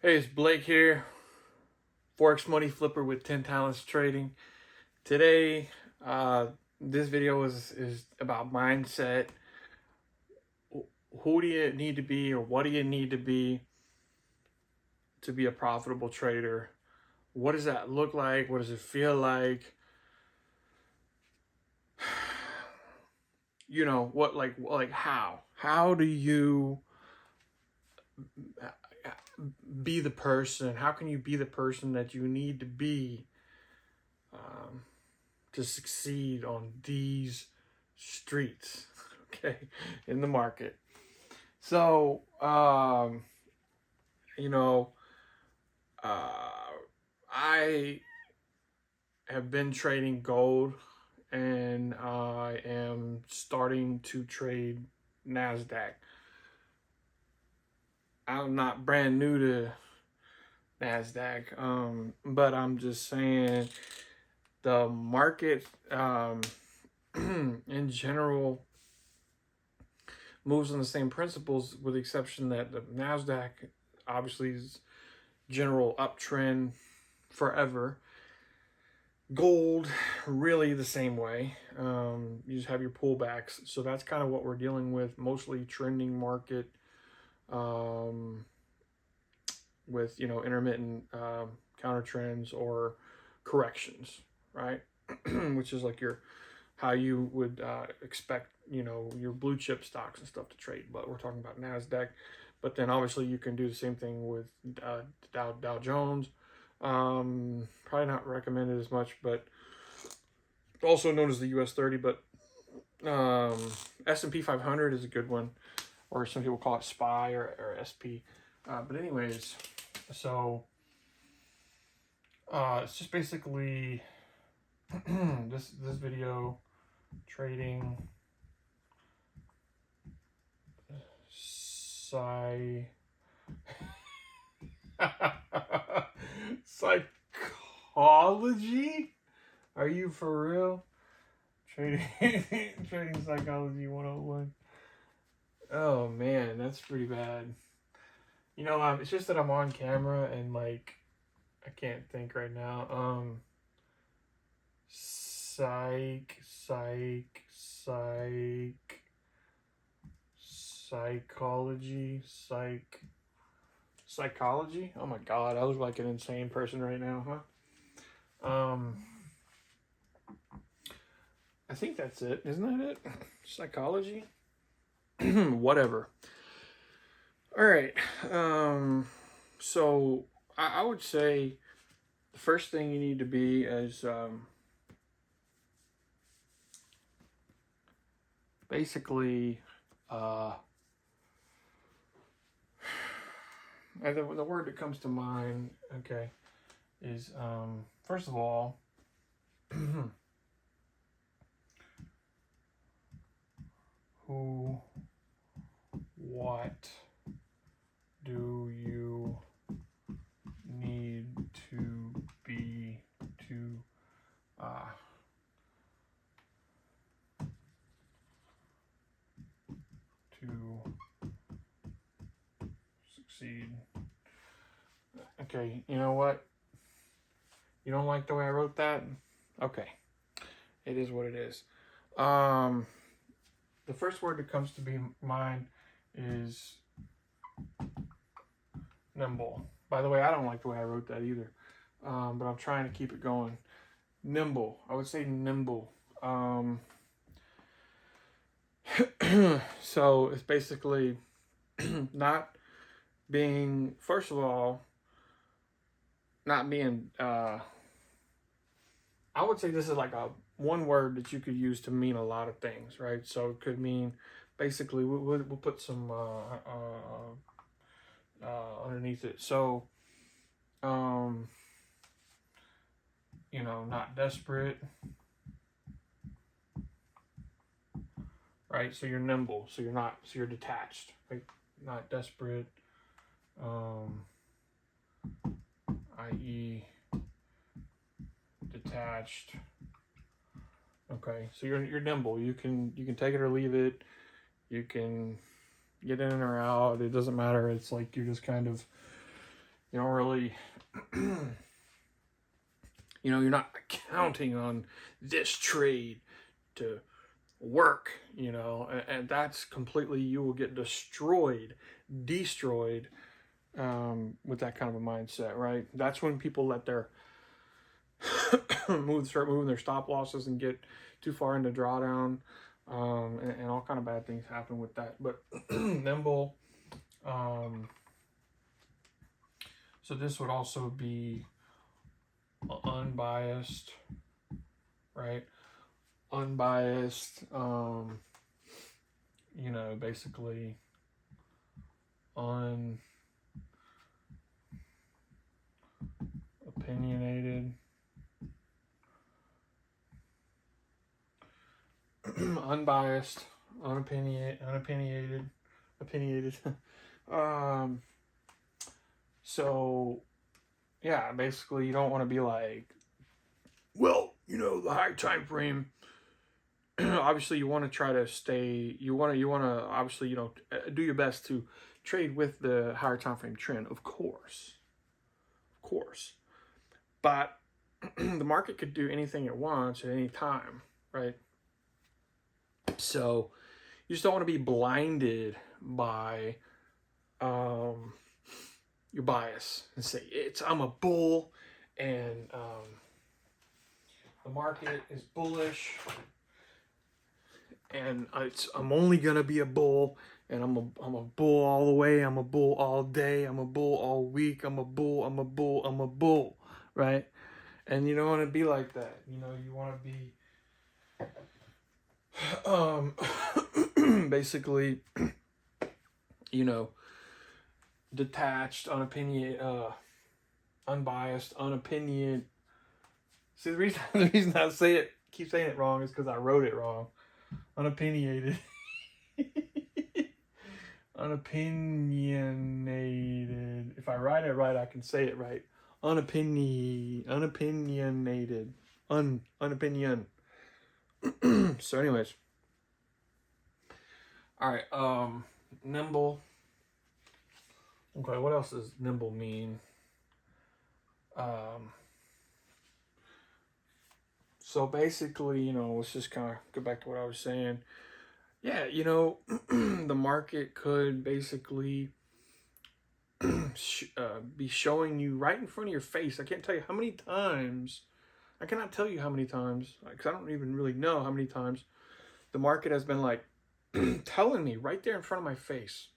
Hey, it's Blake here, Forex Money Flipper with 10 Talents Trading. Today, this video is about mindset. Who do you need to be, or what do you need to be a profitable trader? What does that look like? What does it feel like? You know, like how? How do you be the person? How can you be the person that you need to be um, to succeed on these streets, okay, in the market? So, you know, uh, I have been trading gold, and I am starting to trade NASDAQ. I'm not brand new to NASDAQ, but I'm just saying the market in general moves on the same principles, with the exception that the NASDAQ obviously is general uptrend forever. Gold, really the same way. You just have your pullbacks. So that's kind of what we're dealing with, mostly trending market, um, with, intermittent counter trends or corrections, right? Which is like how you would expect, your blue chip stocks and stuff to trade. But we're talking about NASDAQ. But then obviously you can do the same thing with Dow Jones. Probably not recommended as much, but also known as the US 30. But S&P 500 is a good one, or some people call it SPY or SP. But anyways, so it's just basically this video trading psychology. Are you for real? Trading trading psychology 101. Oh man, that's pretty bad. It's just that I'm on camera and like I can't think right now. Psychology, psychology. Oh my god, I look like an insane person right now, huh? I think that's it. Isn't that it? Psychology. Whatever. All right. So I would say the first thing you need to be is basically the word that comes to mind, okay, is first of all, who, what do you need to be to succeed? Okay, you know what? You don't like the way I wrote that? Okay, it is what it is. The first word that comes to be mind is nimble. By the way, I don't like the way I wrote that either, but I'm trying to keep it going. Nimble. I would say nimble. So it's basically not being, first of all, not being, I would say this is like a one word that you could use to mean a lot of things, right? So it could mean basically, we'll put some underneath it. So, not desperate, right? So you're nimble. So you're detached, right? Not desperate, i.e. detached. Okay, so you're nimble. You can take it or leave it. You can get in or out. It doesn't matter. It's like you're just kind of You don't really, you're not counting on this trade to work, and that's completely, you will get destroyed with that kind of a mindset, right? That's when people let their start moving their stop losses and get too far into drawdown, and all kind of bad things happen with that. But nimble, so this would also be unbiased, right? Unbiased, basically unopinionated, unbiased, opinionated. So yeah, basically you don't want to be like, well, the high time frame. Obviously, you want to try to stay. You want to obviously do your best to trade with the higher time frame trend, of course. But the market could do anything it wants at any time, right? So you just don't want to be blinded by your bias and say I'm a bull, and the market is bullish, and I'm only gonna be a bull, and I'm a bull all the way. I'm a bull all day. I'm a bull all week. I'm a bull, right? And you don't want to be like that. You want to be basically, detached, unbiased, unopinionated. See, the reason I keep saying it wrong is because I wrote it wrong. Unopinionated. Unopinionated. If I write it right, I can say it right. Unopinionated. Unopinion. So anyways. Alright, nimble. Okay, what else does nimble mean? So basically, let's just kind of go back to what I was saying. Yeah, the market could basically be showing you right in front of your face. I can't tell you how many times. I cannot tell you how many times, because I don't even really know how many times the market has been like telling me right there in front of my face.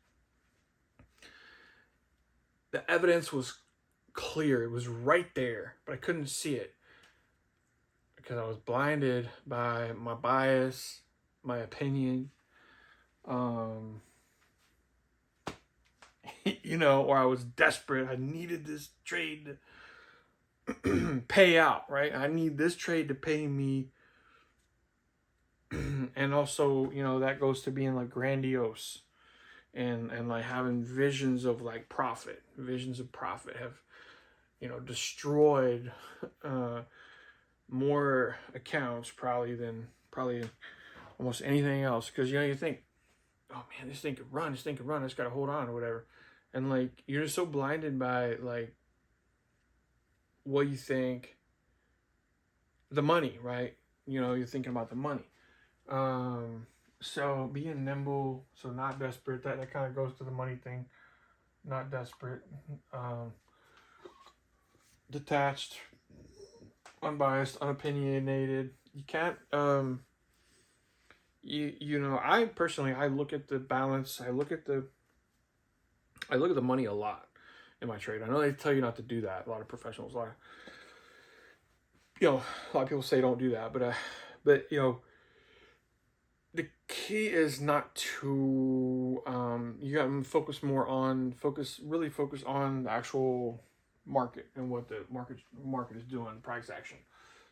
The evidence was clear. It was right there, but I couldn't see it because I was blinded by my bias, my opinion, or I was desperate. I needed this trade to pay out, right? I need this trade to pay me. And also, that goes to being like grandiose and like having visions of profit. Visions of profit have, destroyed more accounts probably than almost anything else. Because, you think, oh man, this thing could run, I just got to hold on or whatever. And you're just so blinded by what you think, the money, right? You're thinking about the money. So being nimble, so not desperate, that kind of goes to the money thing. Not desperate. Detached, unbiased, unopinionated. You can't I personally, I look at the balance, I look at the money a lot in my trade. I know they tell you not to do that. A lot of professionals, a lot of people say don't do that, but the key is not to you got to focus on the actual market and what the market is doing, price action.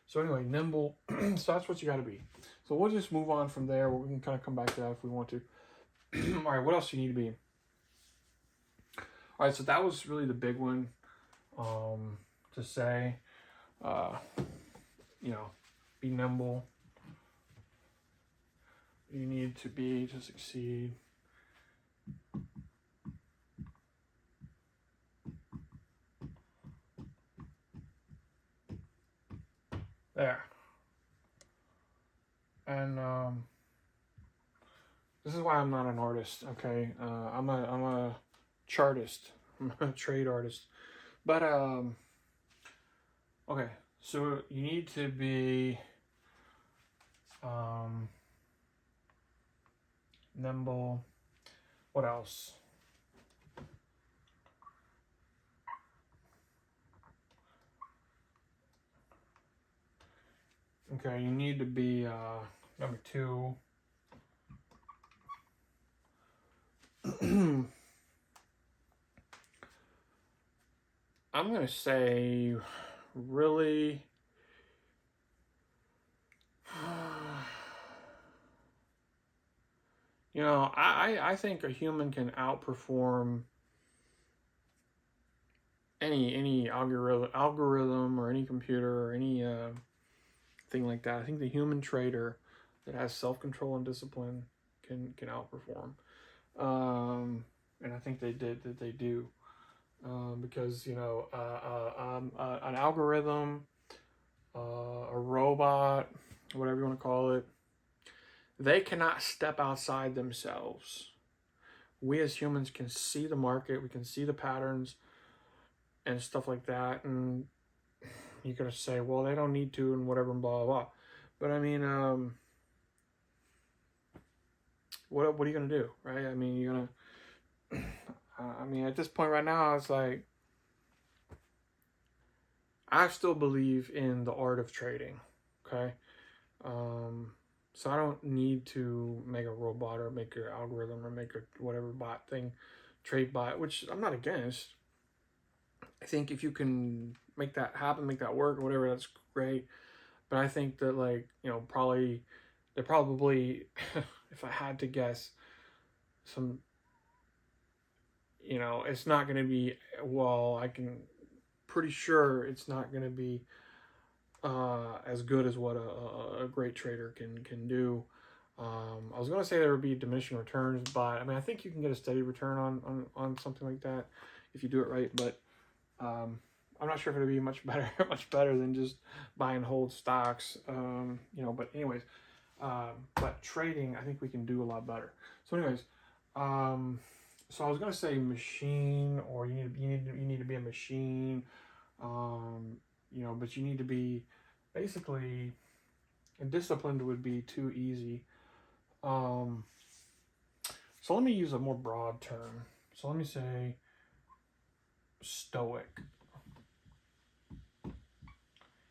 So anyway, nimble. So that's what you got to be. So we'll just move on from there. We can kind of come back to that if we want to. All right, what else do you need to be? All right, so that was really the big one to say. Be nimble. You need to be to succeed. There. And this is why I'm not an artist. Okay, I'm a chartist. I'm a trade artist. But okay. So you need to be nimble. What else? Okay, you need to be number 2. I'm gonna say really you know, I think a human can outperform any algorithm or any computer or any thing like that. I think the human trader that has self-control and discipline can outperform. And I think they do. Because you know an algorithm, a robot, whatever you want to call it, they cannot step outside themselves. We as humans can see the market, we can see the patterns and stuff like that, and you're gonna say, well, they don't need to and whatever and blah blah blah. But I mean, what are you gonna do, right? I mean, you're gonna. I mean, at this point right now, it's like I still believe in the art of trading. Okay, so I don't need to make a robot or make an algorithm or make a whatever bot thing, trade bot, which I'm not against. I think if you can make that happen, make that work, or whatever, that's great. But I think that like they're probably, if I had to guess, some it's not going to be well. I can pretty sure it's not going to be as good as what a great trader can do. I was going to say there would be diminishing returns, but I mean I think you can get a steady return on something like that if you do it right. But I'm not sure if it'll be much better much better than just buy and hold stocks. But anyways, but trading I think we can do a lot better. So anyways, so I was gonna say machine, or you need to be a machine, but you need to be basically, and disciplined would be too easy. Um, so let me use a more broad term. So let me say stoic.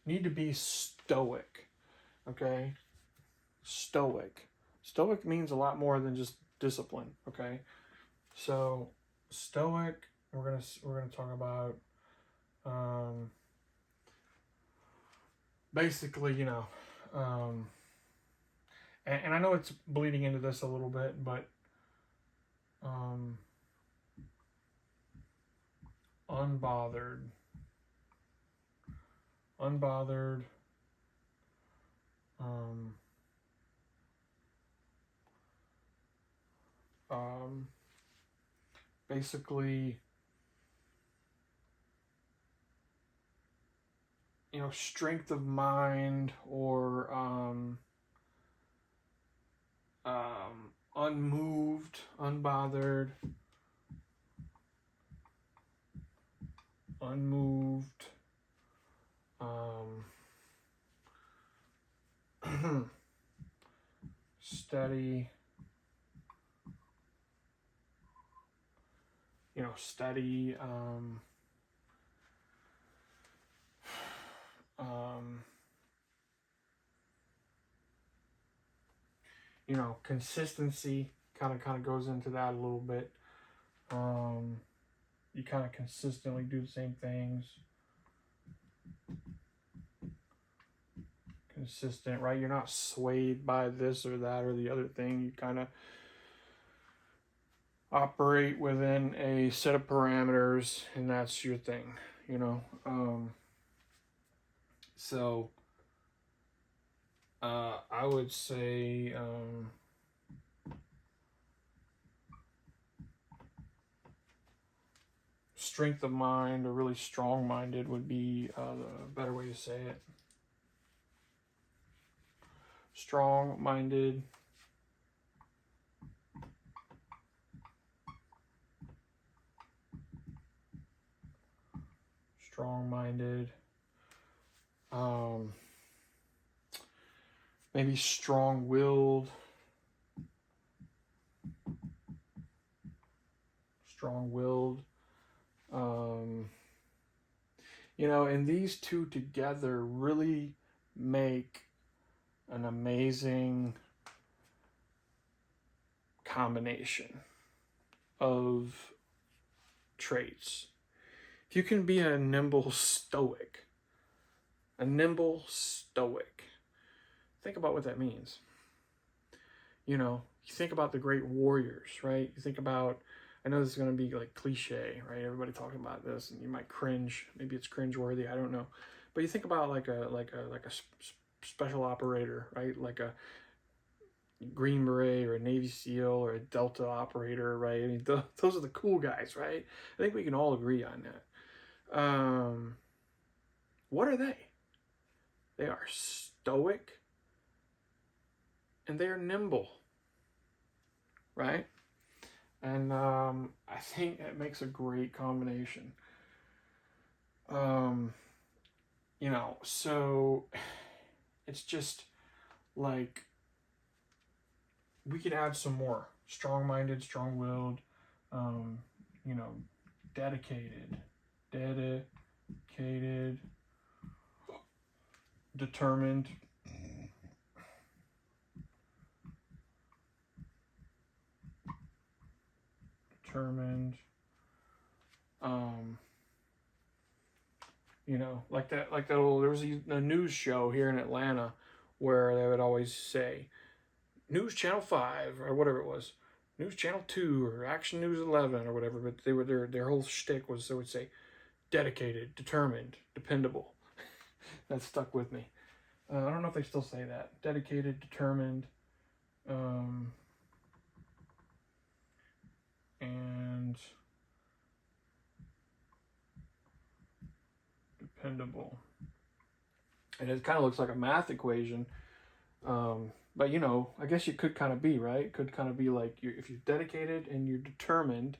Need to be stoic, okay? Stoic. Stoic means a lot more than just discipline, okay? So stoic, we're gonna talk about basically, and I know it's bleeding into this a little bit, but unbothered, um, um, basically, strength of mind, or unmoved, unbothered, steady, steady, consistency kind of goes into that a little bit. You kind of consistently do the same things. Consistent, right? You're not swayed by this or that or the other thing. You kind of operate within a set of parameters, and that's your thing, So I would say strength of mind, or really strong-minded would be a better way to say it. strong-minded, strong-minded, maybe strong-willed, strong-willed. You know, and these two together really make an amazing combination of traits. If you can be a nimble stoic, think about what that means. You know, you think about the great warriors, right? You think about, I know this is going to be like cliche, right? Everybody talking about this, and you might cringe. Maybe it's cringe-worthy. I don't know. But you think about like a special operator, right? Like a Green Beret or a Navy SEAL or a Delta operator, right? I mean, those are the cool guys, right? I think we can all agree on that. What are they? They are stoic and they are nimble, right? And I think it makes a great combination. You know, so it's just like we could add some more strong-minded, strong-willed, you know, dedicated, determined, you know, like that old, there was a news show here in Atlanta where they would always say News Channel 5 or whatever it was, News Channel 2 or Action News 11 or whatever, but they were their whole shtick was they would say dedicated, determined, dependable. That stuck with me. I don't know if they still say that. Dedicated, determined, and dependable. And it kind of looks like a math equation. But, you know, I guess you could kind of be, right? It could kind of be like if you're dedicated and you're determined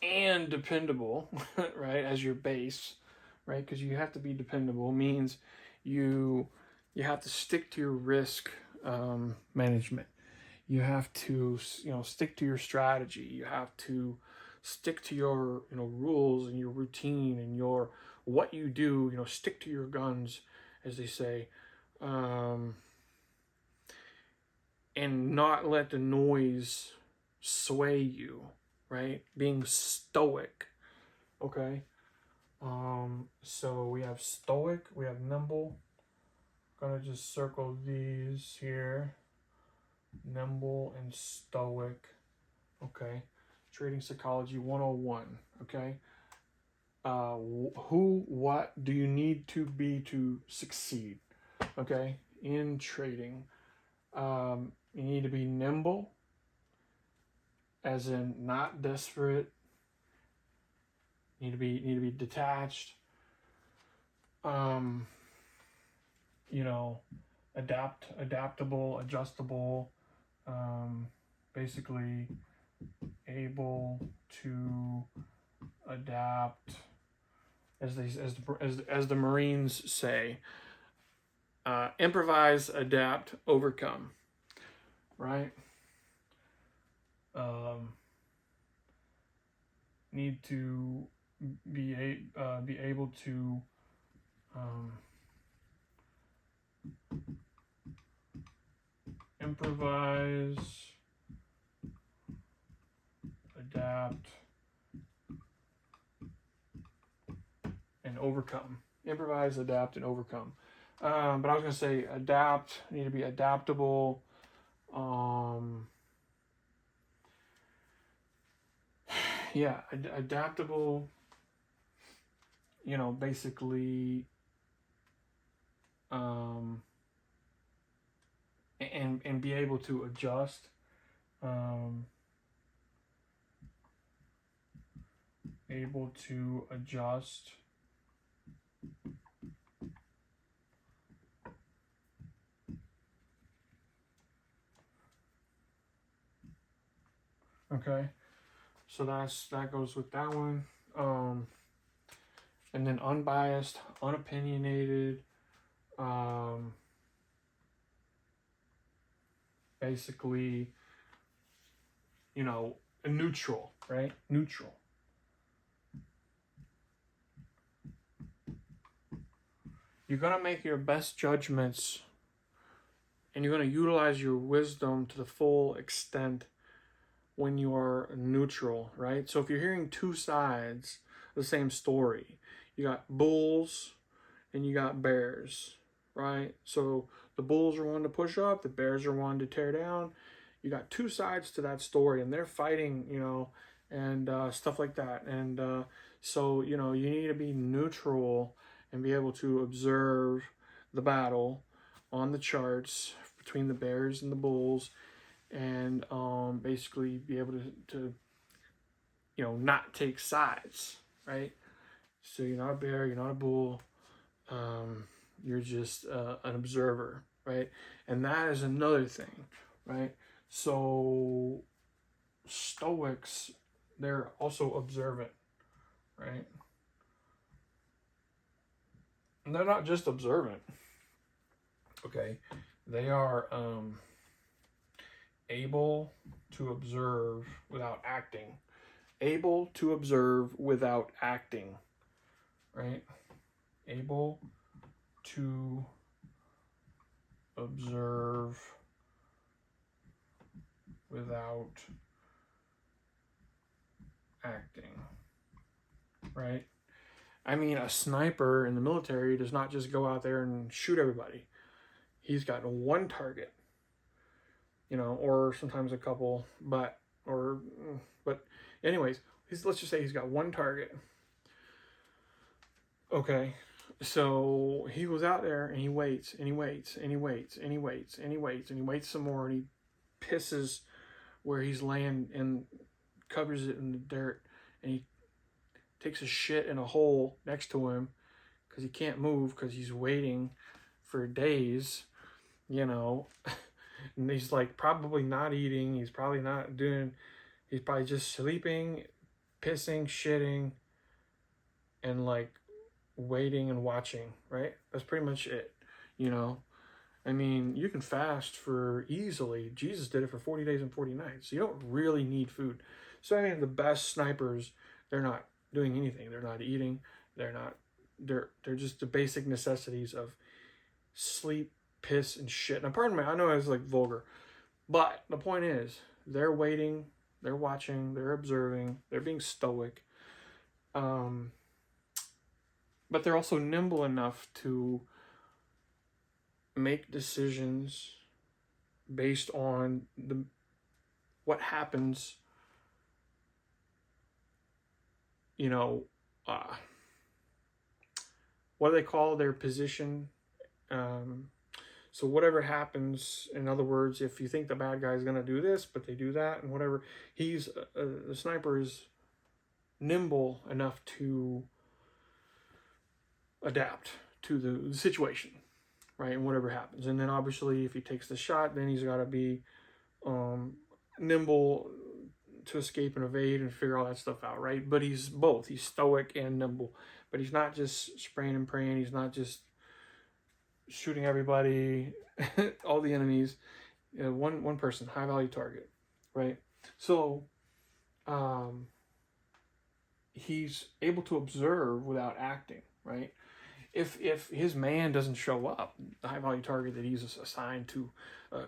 and dependable, right, as your base, right? Because you have to be dependable means you have to stick to your risk management. You have to, you know, stick to your strategy. You have to stick to your, you know, rules and your routine and your what you do. You know, stick to your guns, as they say, and not let the noise sway you. Right, being stoic. Okay. So we have stoic, we have nimble. Gonna just circle these here. Nimble and stoic. Okay. Trading Psychology 101. Okay. What do you need to be to succeed? Okay. In trading, you need to be nimble, as in not desperate. Need to be detached. You know, adaptable, adjustable, basically able to adapt, as the Marines say, improvise, adapt, overcome, right? Need to be able to improvise, adapt, and overcome. Improvise, adapt, and overcome. But I was going to say adapt, need to be adaptable. Yeah, adaptable, you know, basically, and be able to adjust. Able to adjust Okay, so that goes with that one. And then unbiased, unopinionated, basically, you know, neutral, right? Neutral. You're going to make your best judgments and you're going to utilize your wisdom to the full extent when you are neutral, right? So if you're hearing two sides of the same story, you got bulls and you got bears, right? So the bulls are wanting to push up, the bears are wanting to tear down. You got two sides to that story, and they're fighting, you know, and stuff like that. And so, you know, you need to be neutral and be able to observe the battle on the charts between the bears and the bulls, and basically be able to, you know, not take sides, right? So you're not a bear, you're not a bull, you're just an observer, right? And that is another thing, right? So Stoics, they're also observant, right? And they're not just observant, okay? They are able to observe without acting. Able to observe without acting, right? Able to observe without acting, right? I mean, a sniper in the military does not just go out there and shoot everybody. He's got one target, you know, or sometimes a couple, but anyways, let's just say he's got one target. Okay, so he goes out there and he waits and he waits and he waits and he waits and he waits and he waits some more, and he pisses where he's laying and covers it in the dirt, and he takes a shit in a hole next to him because he can't move because he's waiting for days, you know. And he's like probably not eating, he's probably not doing, he's probably just sleeping, pissing, shitting, and like waiting and watching, right? That's pretty much it, you know. I mean, you can fast for easily. Jesus did it for 40 days and 40 nights. So you don't really need food. So I mean, the best snipers, they're not doing anything. They're not eating. They're just the basic necessities of sleep, piss, and shit. Now, pardon me, I know it's like vulgar, but the point is, they're waiting, they're watching, they're observing, they're being stoic. But they're also nimble enough to make decisions based on what happens, you know, what do they call their position? So whatever happens, in other words, if you think the bad guy is going to do this, but they do that and whatever, the sniper is nimble enough to adapt to the situation, right? And whatever happens. And then obviously if he takes the shot, then he's got to be nimble to escape and evade and figure all that stuff out, right? But he's both. He's stoic and nimble. But he's not just spraying and praying. He's not just shooting everybody, all the enemies. You know, one person, high value target, right? So he's able to observe without acting, right? If his man doesn't show up, the high value target that he's assigned to,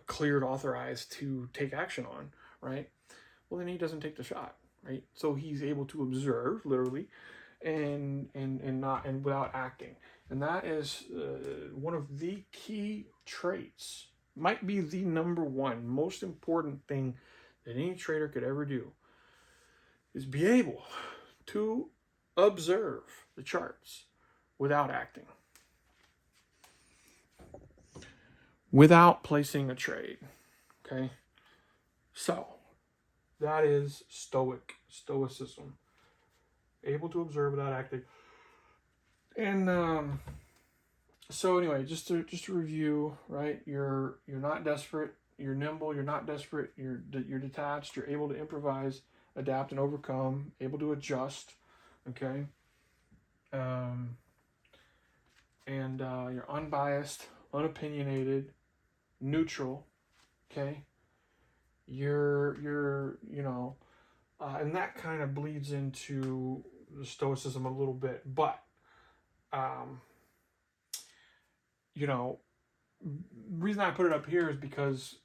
cleared, authorized to take action on, right? Well, then he doesn't take the shot, right? So he's able to observe literally, and without acting, and that is one of the key traits. Might be the number one most important thing that any trader could ever do, is be able to observe the charts without acting, without placing a trade. Okay, so that is stoicism, able to observe without acting. And so anyway, just to review, right? You're not desperate you're nimble, you're not desperate, you're detached, you're able to improvise, adapt, and overcome, able to adjust. Okay. Um, and you're unbiased, unopinionated, neutral. Okay. You're and that kind of bleeds into the stoicism a little bit, but um, you know, the reason I put it up here is because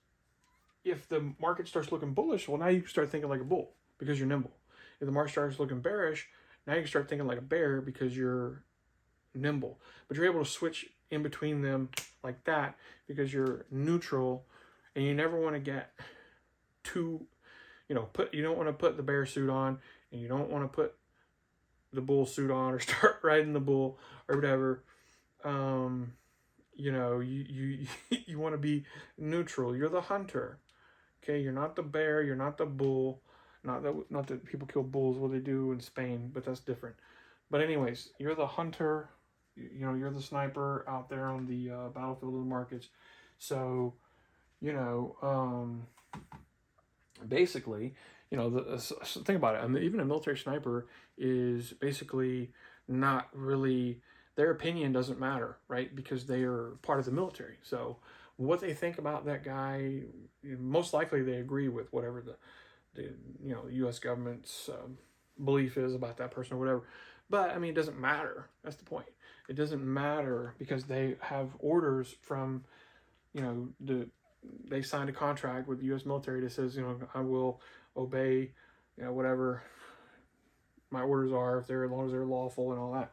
if the market starts looking bullish, well, now you can start thinking like a bull because you're nimble. If the market starts looking bearish, now you can start thinking like a bear because you're nimble. But you're able to switch in between them like that because you're neutral, and you never want to get too, you don't want to put the bear suit on, and you don't want to put the bull suit on or start riding the bull or whatever. You you want to be neutral. You're the hunter. Okay, you're not the bear. You're not the bull. Not that people kill bulls. What they do in Spain, but that's different. But anyways, you're the hunter. You're the sniper out there on the battlefield of the markets. So, basically, think about it. I mean, even a military sniper is basically not really, their opinion doesn't matter, right? Because they are part of the military. So what they think about that guy, most likely they agree with whatever the U.S. government's belief is about that person or whatever. But I mean, it doesn't matter. That's the point. It doesn't matter because they have orders from, they signed a contract with the U.S. military that says, I will obey, whatever my orders are, as long as they're lawful and all that,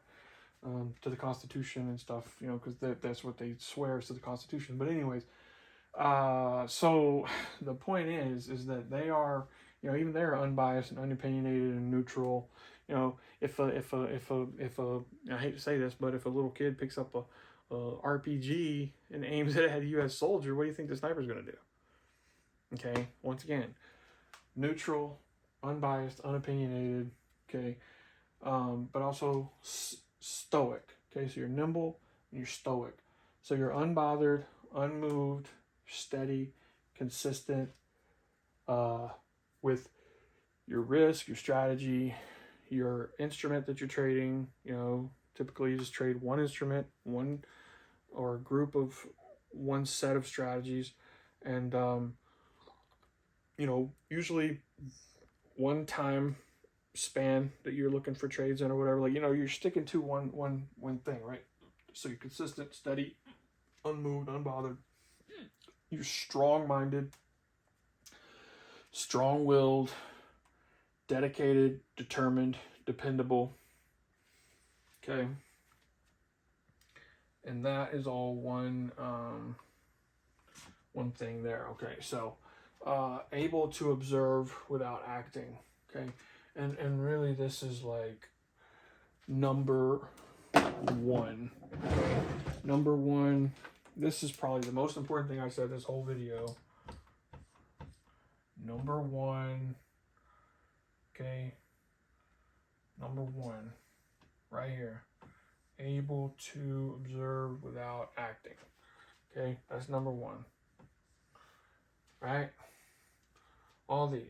to the Constitution and stuff, because that's what they swear to the Constitution. But anyways, so the point is that they are, even they're unbiased and unopinionated and neutral. If I hate to say this, but if a little kid picks up a RPG and aims it at a U.S. soldier, what do you think the sniper's going to do? Okay, once again, neutral, unbiased, unopinionated. Okay, but also stoic. Okay, so you're nimble and you're stoic. So you're unbothered, unmoved, steady, consistent with your risk, your strategy, your instrument that you're trading. Typically you just trade one instrument, one or a group of one set of strategies, and usually one time span that you're looking for trades in or whatever. Like, you're sticking to one thing, right? So you're consistent, steady, unmoved, unbothered. You're strong-minded, strong-willed, dedicated, determined, dependable. Okay. And that is all one thing there. Okay, so able to observe without acting. Okay, and really this is like number one. Number one. This is probably the most important thing I said this whole video. Number one. Okay. Number one, right here. Able to observe without acting. Okay, that's number one. Right? All these.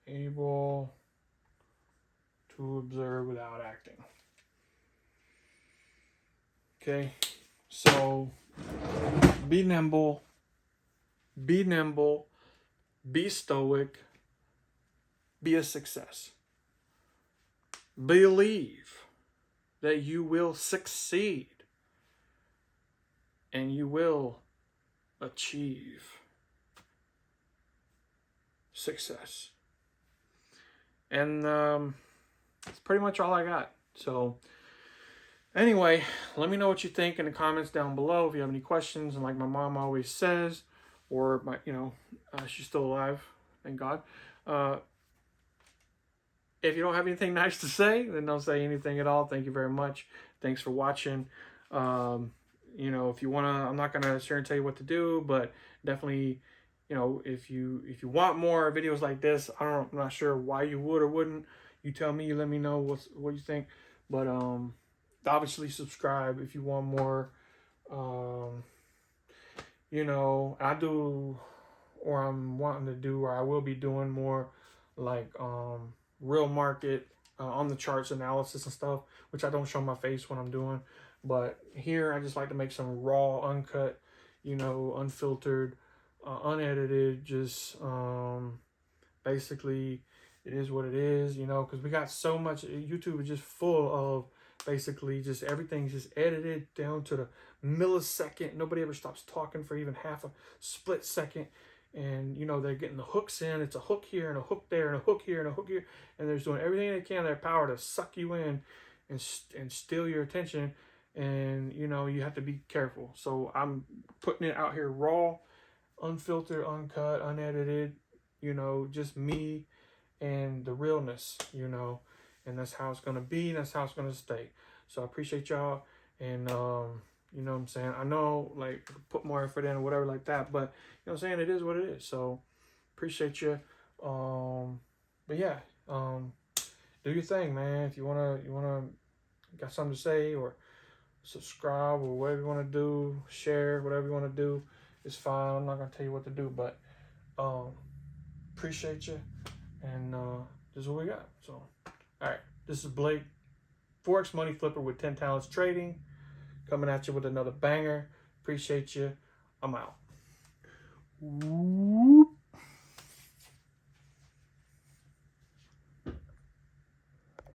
Able to observe without acting. Okay, so be nimble, be stoic, be a success. Believe that you will succeed and you will achieve success. And that's pretty much all I got. So anyway, let me know what you think in the comments down below. If you have any questions, and like my mom always says, or she's still alive, thank God. If you don't have anything nice to say, then don't say anything at all. Thank you very much. Thanks for watching. If you wanna, I'm not gonna share and tell you what to do, but definitely, if you want more videos like this, I'm not sure why you would or wouldn't. You tell me. You let me know what you think. But obviously subscribe if you want more. you know, I do, or I'm wanting to do, or I will be doing more like real market on the charts analysis and stuff, which I don't show my face when I'm doing. But here I just like to make some raw, uncut, you know, unfiltered, unedited, just basically it is what it is, you know, because we got so much. YouTube is just full of basically just everything's just edited down to the millisecond. Nobody ever stops talking for even half a split second. And you know they're getting the hooks in. It's a hook here and a hook there and a hook here and a hook here, and they're doing everything they can in their power to suck you in and steal your attention. And you know you have to be careful. So I'm putting it out here raw, unfiltered, uncut, unedited. You know, just me and the realness, you know, and that's how it's gonna be, and that's how it's gonna stay. So I appreciate y'all, and you know what I'm saying. I know like put more effort in or whatever like that, but you know what I'm saying, it is what it is. So appreciate you. But yeah, do your thing, man. If you wanna got something to say or subscribe or whatever you wanna do, share whatever you wanna do, it's fine. I'm not gonna tell you what to do, but appreciate you. And this is what we got. So, all right, this is Blake, Forex Money Flipper with 10 Talents Trading, coming at you with another banger. Appreciate you. I'm out. Ooh.